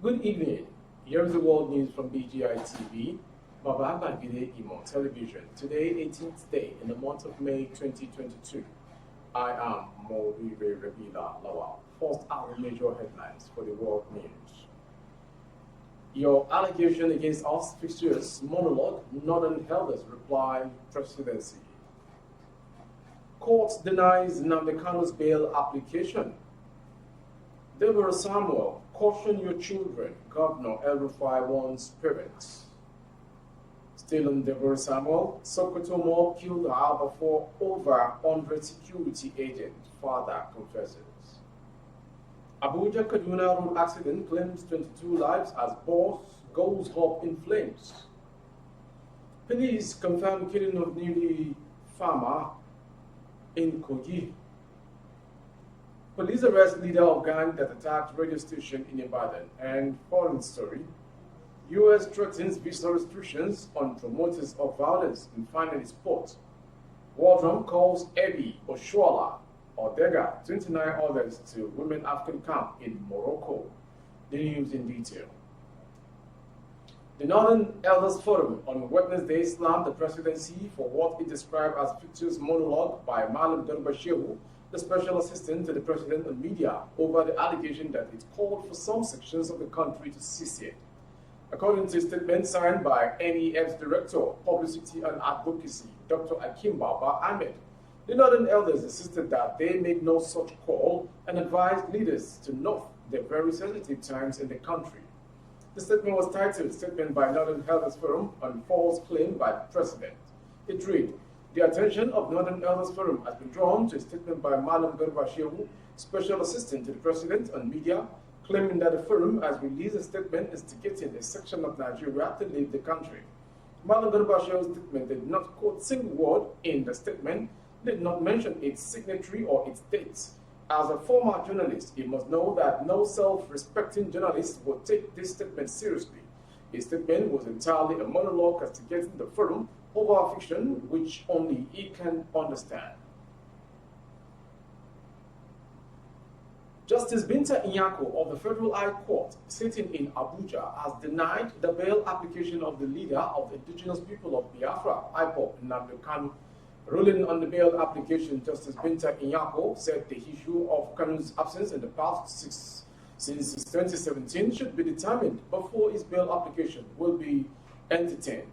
Good evening. Here's the world news from BGI TV, Baba Bagide Imo Television. Today, 18th day in the month of May 2022. I am Moribe Rebila Lawal. First, our major headlines for the world news. Your allegation against us fixtures monologue, Northern Elders reply presidency. Court denies Nnamdi Kanu's bail application. Deborah Samuel, caution your children, Governor El-Rufai warns parents. Still on Deborah Samuel, Sokoto mob killed her before over 100 security agents, father confesses. Abuja Kaduna road accident claims 22 lives as boss goes up in flames. Police confirm killing of newly farmer in Kogi. Police arrest leader of gang that attacked radio station in Ibadan. And foreign story, U.S. threatens visa restrictions on promoters of violence in finally sport. Wardrum calls Ebi Oshuala Odega 29 others to women African camp in Morocco. The news in detail. The Northern Elders Forum on Wednesday slammed the presidency for what it described as fictitious monologue by Malam Garba Shehu, the special assistant to the president on media, over the allegation that it called for some sections of the country to secede. According to a statement signed by NEF's Director of Publicity and Advocacy, Dr. Akim Baba Ahmed, the Northern Elders insisted that they make no such call and advised leaders to note the very sensitive times in the country. The statement was titled Statement by Northern Elders Forum on False Claim by the President. It read, the attention of Northern Elders Forum has been drawn to a statement by Malam Garba Shehu, Special Assistant to the President on Media, claiming that the forum has released a statement instigating a section of Nigeria to leave the country. Malam Garba Shehu's statement did not quote a single word in the statement, did not mention its signatory or its dates. As a former journalist, he must know that no self-respecting journalist would take this statement seriously. His statement was entirely a monologue castigating the forum over fiction which only he can understand. Justice Binta Inyako of the Federal High Court, sitting in Abuja, has denied the bail application of the leader of the indigenous people of Biafra, IPOB, Nnamdi Kanu. Ruling on the bail application, Justice Binta Inyako said the issue of Kanu's absence in the past since 2017 should be determined before his bail application will be entertained.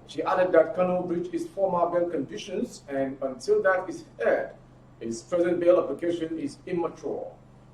She added that Kanu breached his former bail conditions, and until that is heard, his present bail application is immature.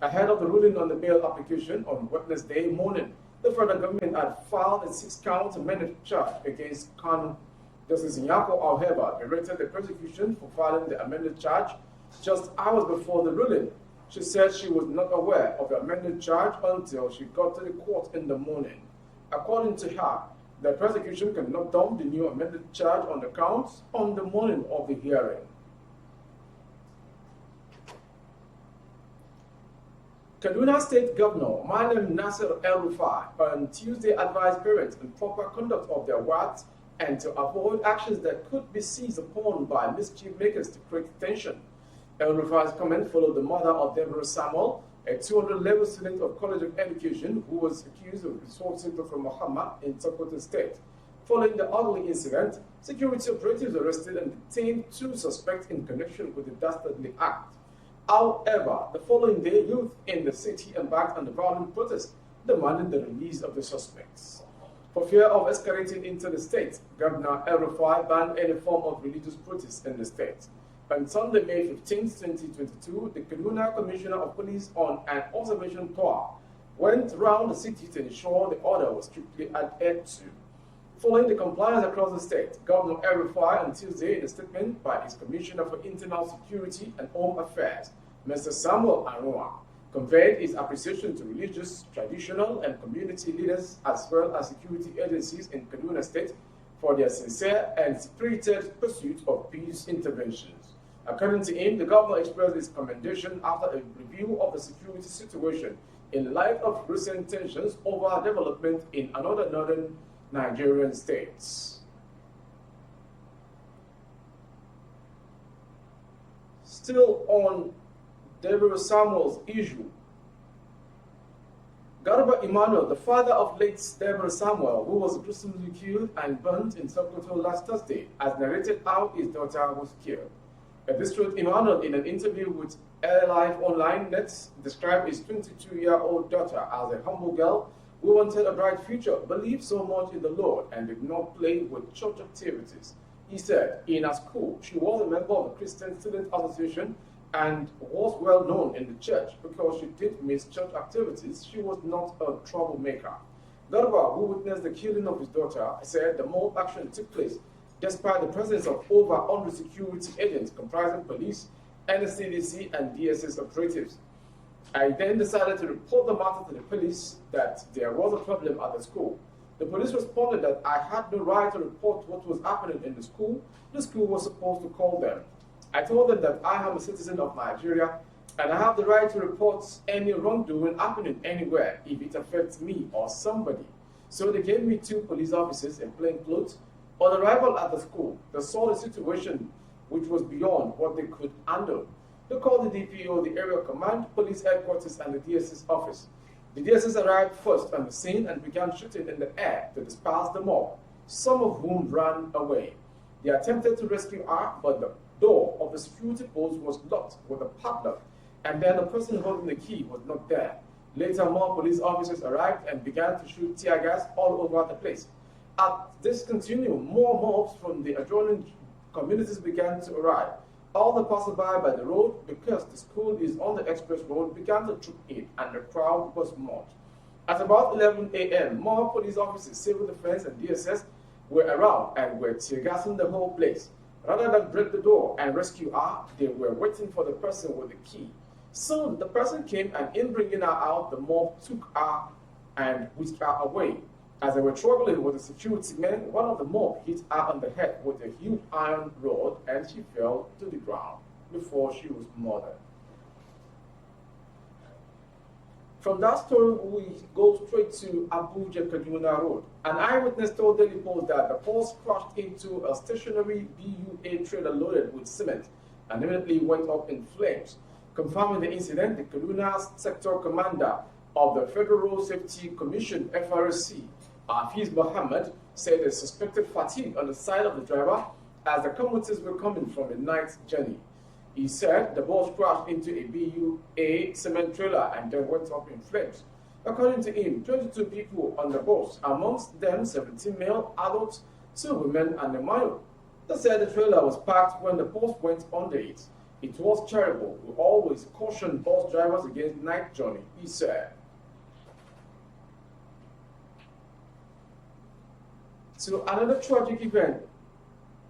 Ahead of the ruling on the bail application on Wednesday morning, the federal government had filed a 6-count amended charge against Kanu. Justice Inyako, however, berated the prosecution for filing the amended charge just hours before the ruling. She said she was not aware of the amended charge until she got to the court in the morning. According to her, the prosecution cannot dump the new amended charge on the counts on the morning of the hearing. Kaduna State Governor Malam Nasir El-Rufai on Tuesday advised parents on proper conduct of their wards and to avoid actions that could be seized upon by mischief makers to create tension. El-Rufai's comment followed the mother of Deborah Samuel, a 200-level student of College of Education who was accused of assaulting Dr. Muhammad in Sokoto State. Following the ugly incident, security operatives arrested and detained 2 suspects in connection with the dastardly act. However, the following day, youth in the city embarked on the violent protest, demanding the release of the suspects. For fear of escalating into the state, Governor El-Rufai banned any form of religious protest in the state. On Sunday, May 15, 2022, the Kaduna Commissioner of Police on an observation tour went around the city to ensure the order was strictly adhered to. Following the compliance across the state, Governor El-Rufai on Tuesday, in a statement by his Commissioner for Internal Security and Home Affairs, Mr. Samuel Arua, conveyed his appreciation to religious, traditional, and community leaders as well as security agencies in Kaduna State for their sincere and spirited pursuit of peace interventions. According to him, the governor expressed his commendation after a review of the security situation in light of recent tensions over development in another northern Nigerian states. Still on Deborah Samuel's issue, Garba Emmanuel, the father of late Deborah Samuel, who was gruesomely killed and burnt in Sokoto last Thursday, has narrated how his daughter was killed. At this truth, Emmanuel, in an interview with Live Online Nets, described his 22-year-old daughter as a humble girl who wanted a bright future, believed so much in the Lord, and did not play with church activities. He said, in her school, she was a member of the Christian Student Association and was well known in the church. Because she did miss church activities, she was not a troublemaker. Garba, who witnessed the killing of his daughter, said the mob action took place despite the presence of over 100 security agents comprising police, NSCDC, and DSS operatives. I then decided to report the matter to the police that there was a problem at the school. The police responded that I had no right to report what was happening in the school. The school was supposed to call them. I told them that I am a citizen of Nigeria and I have the right to report any wrongdoing happening anywhere if it affects me or somebody. So they gave me 2 police officers in plain clothes. On arrival at the school, they saw the situation which was beyond what they could handle. They called the DPO, the area command, police headquarters, and the DSS office. The DSS arrived first on the scene and began shooting in the air to disperse the mob, some of whom ran away. They attempted to rescue her, but the door of the security post was locked with a padlock, and then the person holding the key was not there. Later, more police officers arrived and began to shoot tear gas all over the place. As this continued, more mobs from the adjoining communities began to arrive. All the passersby by the road, because the school is on the express road, began to troop in, and the crowd was much. At about 11 a.m., more police officers, civil defense, and DSS were around and were tear-gassing the whole place. Rather than break the door and rescue her, they were waiting for the person with the key. Soon, the person came, and in bringing her out, the mob took her and whisked her away. As they were struggling with the security men, one of the mob hit her on the head with a huge iron rod, and she fell to the ground before she was murdered. From that story, we go straight to Abuja Kaduna Road. An eyewitness told Daily Post that the bus crashed into a stationary BUA trailer loaded with cement and immediately went up in flames. Confirming the incident, the Kaduna Sector Commander of the Federal Road Safety Commission, FRSC, Hafiz Mohammed, said they suspected fatigue on the side of the driver as the commuters were coming from a night journey. He said the bus crashed into a BUA cement trailer and then went up in flames. According to him, 22 people on the bus, amongst them 17 male adults, 2 women, and a minor. They said the trailer was parked when the bus went under it. It was terrible. We always caution bus drivers against night journey, he said. So another tragic event.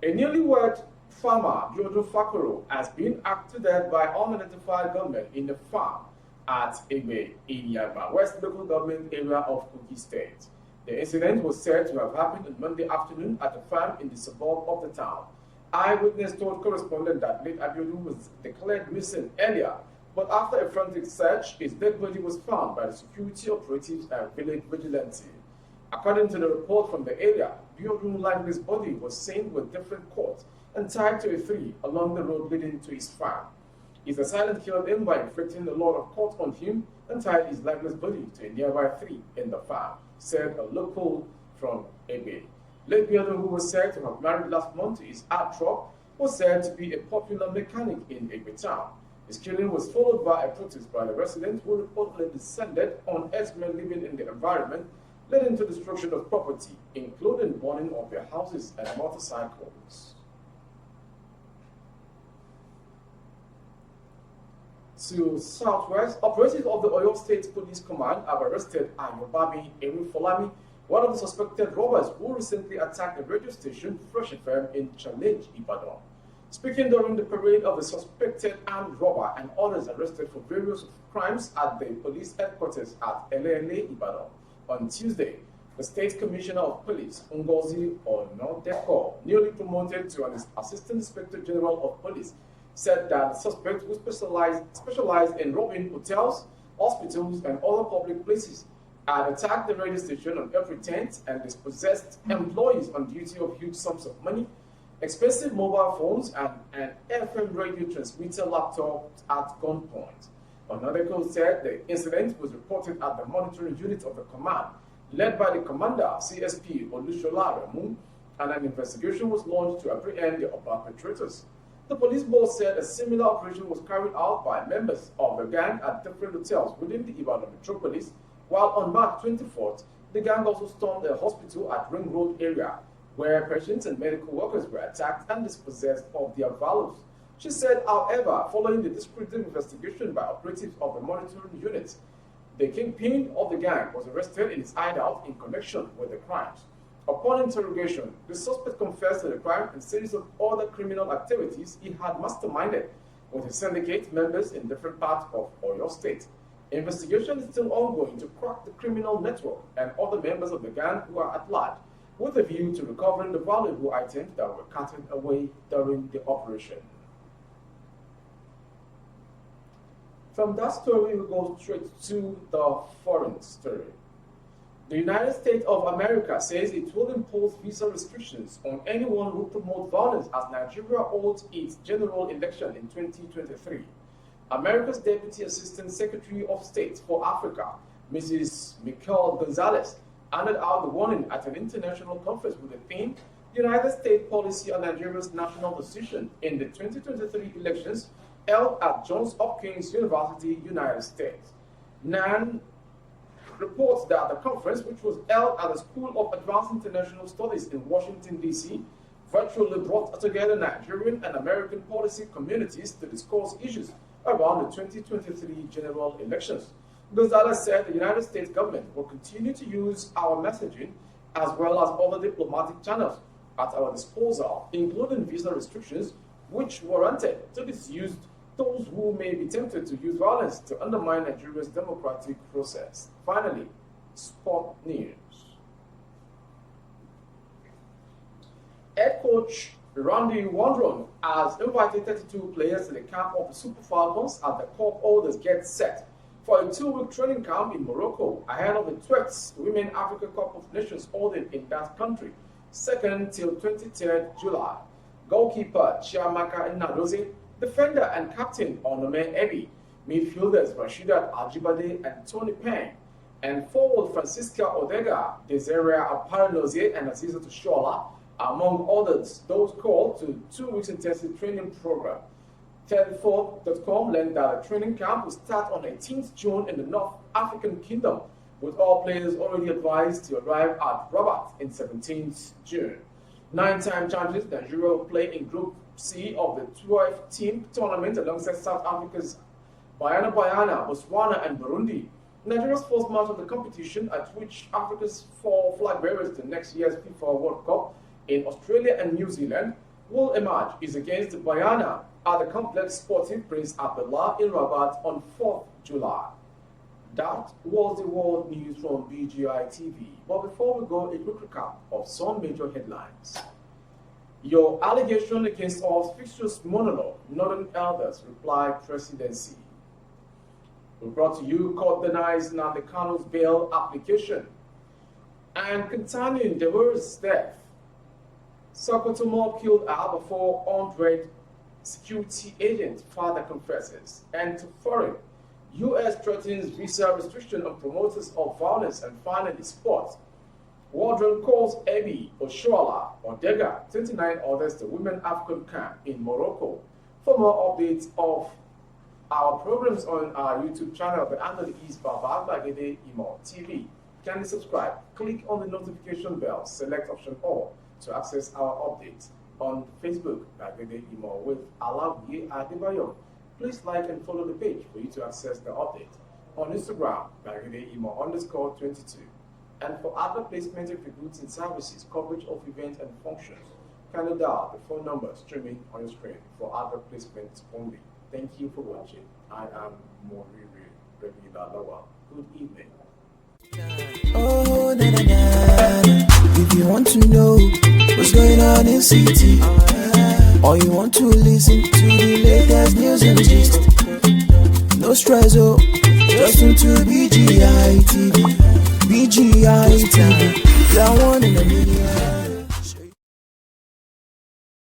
A newlywed farmer, Déåth Fakoro, has been hacked to death by unidentified gunmen in the farm at Egbe in Yaba, West Local Government Area of Kogi State. The incident was said to have happened on Monday afternoon at a farm in the suburb of the town. Eyewitness told correspondent that late Abiodun was declared missing earlier, but after a frantic search, his dead body was found by the security operatives and village vigilante. According to the report from the area, Déåth Langley's body was seen with different cords and tied to a tree along the road leading to his farm. His assailant killed him by inflicting a lot of cords on him and tied his lifeless body to a nearby tree in the farm, said a local from Egbe. Late Déåth, who was said to have married last month to his art truck, was said to be a popular mechanic in Egbe town. His killing was followed by a protest by the residents who reportedly descended on herdsmen living in the environment, leading to destruction of property, including burning of their houses and motorcycles. To Southwest, operatives of the Oyo State Police Command have arrested Ayobami Erinfolami, one of the suspected robbers who recently attacked a radio station, Fresh FM, in Challenge, Ibadan. Speaking during the parade of the suspected armed robber and others arrested for various crimes at the police headquarters at Elele, Ibadan. On Tuesday, the State Commissioner of Police, Ngozi Onodeko, newly promoted to an Assistant Inspector General of Police, said that the suspect, who specialized in robbing hotels, hospitals, and other public places, had attacked the radio station on April 10th and dispossessed employees on duty of huge sums of money, expensive mobile phones, and an FM radio transmitter laptop at gunpoint. Another code said the incident was reported at the monitoring unit of the command, led by the commander, CSP Olushola Remu, and an investigation was launched to apprehend the perpetrators. The police board said a similar operation was carried out by members of the gang at different hotels within the Ibadan metropolis, while on March 24th, the gang also stormed a hospital at Ring Road area, where patients and medical workers were attacked and dispossessed of their valuables. She said, however, following the discreet investigation by operatives of the monitoring unit, the kingpin of the gang was arrested in his hideout in connection with the crimes. Upon interrogation, the suspect confessed to the crime and series of other criminal activities he had masterminded with his syndicate members in different parts of Oyo State. Investigation is still ongoing to crack the criminal network and other members of the gang who are at large, with a view to recovering the valuable items that were carted away during the operation. From that story, we go straight to the foreign story. The United States of America says it will impose visa restrictions on anyone who promotes violence as Nigeria holds its general election in 2023. America's Deputy Assistant Secretary of State for Africa, Mrs. Michelle Gonzalez, handed out the warning at an international conference with the theme, United States Policy on Nigeria's National Decision in the 2023 elections held at Johns Hopkins University, United States. NAN reports that the conference, which was held at the School of Advanced International Studies in Washington, D.C., virtually brought together Nigerian and American policy communities to discuss issues around the 2023 general elections. Gonzalez said the United States government will continue to use our messaging as well as other diplomatic channels at our disposal, including visa restrictions, which warranted to disuse those who may be tempted to use violence to undermine Nigeria's democratic process. Finally, sport news. Head coach Randy Wondron has invited 32 players to the camp of the Super Falcons as the cup holders get set for a 2-week training camp in Morocco ahead of the 12th Women Africa Cup of Nations holding in that country, 2nd till 23rd July. Goalkeeper Chiamaka Nnadozie, defender and captain Onome Ebi, midfielders Rasheedat Ajibade and Tony Payne, and forward Francisca Odega, Desiree Aparanozie and Aziza Toshola, among others, those called to 2 weeks intensive training program. 34.com learned that the training camp will start on 18th June in the North African Kingdom, with all players already advised to arrive at Rabat in 17th June. 9-time champions Nigeria will play in Group C of the 12-team tournament alongside South Africa's Banyana Banyana, Botswana, and Burundi. Nigeria's first match of the competition, at which Africa's 4 flag bearers to next year's FIFA World Cup in Australia and New Zealand will emerge, is against the Banyana at the Complex Sporting Prince Abdullah in Rabat on 4th July. That was the world news from BGI TV. But before we go, a quick recap of some major headlines. Your allegation against us fictitious monologue, Northern Elders reply presidency. We brought to you court denies Nnamdi Kanu's bail application. And continuing Déåth's death, Sokoto mob killed her before 100 security agents, father confesses. And to foreign, U.S. threatens visa restriction on promoters of violence. And finally, sports. Wardrobe calls Ebi Oshoala Odega, 29 others to Women African Camp in Morocco. For more updates of our programs on our YouTube channel, the handle is Baba Gbagede Imo TV. Kindly subscribe, click on the notification bell, select option all to access our updates. On Facebook, Gbagede Imo with Alawi Adebayo. Please like and follow the page for you to access the update. On Instagram, Gbagede Imo _22. And for other placement of your goods and services, coverage of events and functions, kindly dial the phone number streaming on your screen for other placements only. Thank you for watching. I am Moriri Rebila Lawal. Good evening. Oh, na, na, na. If you want to know what's going on in city, or you want to listen to the latest news and gist, no stress, oh, just tune to BGI TV. BGI TV, that one in a million.